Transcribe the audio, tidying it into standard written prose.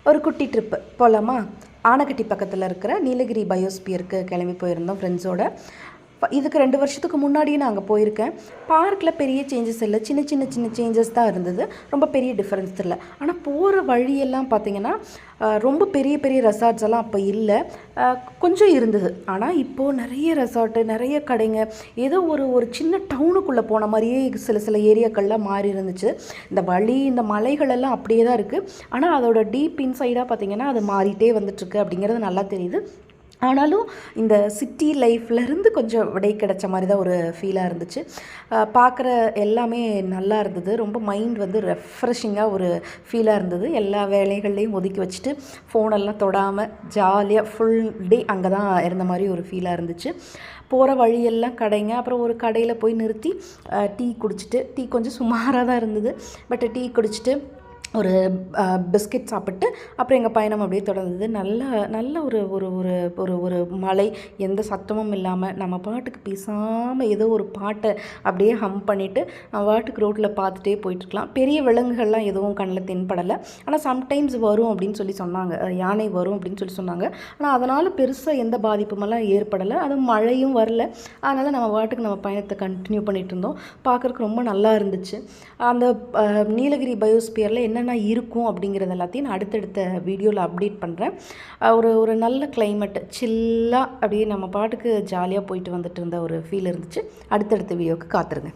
ஒரு குட்டி ட்ரிப்பு போகலாமா? ஆனைக்கட்டி பக்கத்தில் இருக்கிற நீலகிரி பயோஸ்பியருக்கு கிளம்பி போயிருந்தோம் ஃப்ரெண்ட்ஸோட. இதுக்கு 2 வருஷத்துக்கு முன்னாடியே நான் அங்கே போயிருக்கேன். பார்க்கில் பெரிய சேஞ்சஸ் இல்லை, சின்ன சின்ன சின்ன சேஞ்சஸ் தான் இருந்தது. ரொம்ப பெரிய டிஃப்ரென்ஸ் இல்லை. ஆனால் போகிற வழியெல்லாம் பார்த்திங்கன்னா ரொம்ப பெரிய பெரிய ரெசார்ட்ஸ் எல்லாம் அப்போ இல்லை, கொஞ்சம் இருந்தது. ஆனால் இப்போது நிறைய ரெசார்ட்டு, நிறைய கடைங்க, ஏதோ ஒரு சின்ன டவுனுக்குள்ளே போன மாதிரியே சில ஏரியாக்கள்லாம் மாறி இருந்துச்சு. இந்த வழி, இந்த மலைகளெல்லாம் அப்படியே தான் இருக்குது. ஆனால் அதோட டீப் இன்சைடாக பார்த்திங்கன்னா அது மாறிட்டே வந்துட்டுருக்கு அப்படிங்கிறது நல்லா தெரியுது. ஆனாலும் இந்த சிட்டி லைஃப்லேருந்து கொஞ்சம் விடை கிடச்ச மாதிரி தான் ஒரு ஃபீலாக இருந்துச்சு. பார்க்குற எல்லாமே நல்லா இருந்தது. ரொம்ப மைண்ட் ரெஃப்ரெஷிங்காக ஒரு ஃபீலாக இருந்தது. எல்லா வேலைகள்லையும் ஒதுக்கி வச்சுட்டு ஃபோனெல்லாம் தொடாமல் ஜாலியாக ஃபுல் டே அங்கே தான் இருந்த மாதிரி ஒரு ஃபீலாக இருந்துச்சு. போகிற வழியெல்லாம் கடைங்க. அப்புறம் ஒரு கடையில் போய் நிறுத்தி டீ குடிச்சிட்டு, டீ கொஞ்சம் சுமாராக தான் இருந்தது, பட் டீ குடிச்சிட்டு ஒரு பிஸ்கெட் சாப்பிட்டு அப்புறம் எங்கள் பயணம் அப்படியே தொடர்ந்தது. நல்ல ஒரு ஒரு ஒரு ஒரு ஒரு மலை, எந்த சத்தமும் இல்லாமல் நம்ம பாட்டுக்கு பேசாமல் ஏதோ ஒரு பாட்டை அப்படியே ஹம் பண்ணிவிட்டு நம்ம பாட்டுக்கு ரோட்டில் பார்த்துட்டே போயிட்டுருக்கலாம். பெரிய விலங்குகள்லாம் எதுவும் கண்ணில் தென்படலை. ஆனால் சம்டைம்ஸ் வரும் அப்படின்னு சொல்லி சொன்னாங்க, யானை வரும் அப்படின்னு சொல்லி சொன்னாங்க. ஆனால் அதனால் பெருசாக எந்த பாதிப்புமெல்லாம் ஏற்படலை. அதுவும் மழையும் வரல. அதனால் நம்ம பாட்டுக்கு நம்ம பயணத்தை கண்டினியூ பண்ணிகிட்டு இருந்தோம். பார்க்குறதுக்கு ரொம்ப நல்லா இருந்துச்சு. அந்த நீலகிரி பயோஸ்பியரில் என்னென்ன இருக்கும் அப்படிங்கிறது எல்லாத்தையும் நான் அடுத்தடுத்த வீடியோவில் அப்டேட் பண்ணுறேன். ஒரு நல்ல கிளைமேட், சில்லாக அப்படியே நம்ம பாட்டுக்கு ஜாலியாக போயிட்டு வந்துட்டு இருந்த ஒரு ஃபீல் இருந்துச்சு. அடுத்தடுத்த வீடியோவுக்கு காத்துருங்க.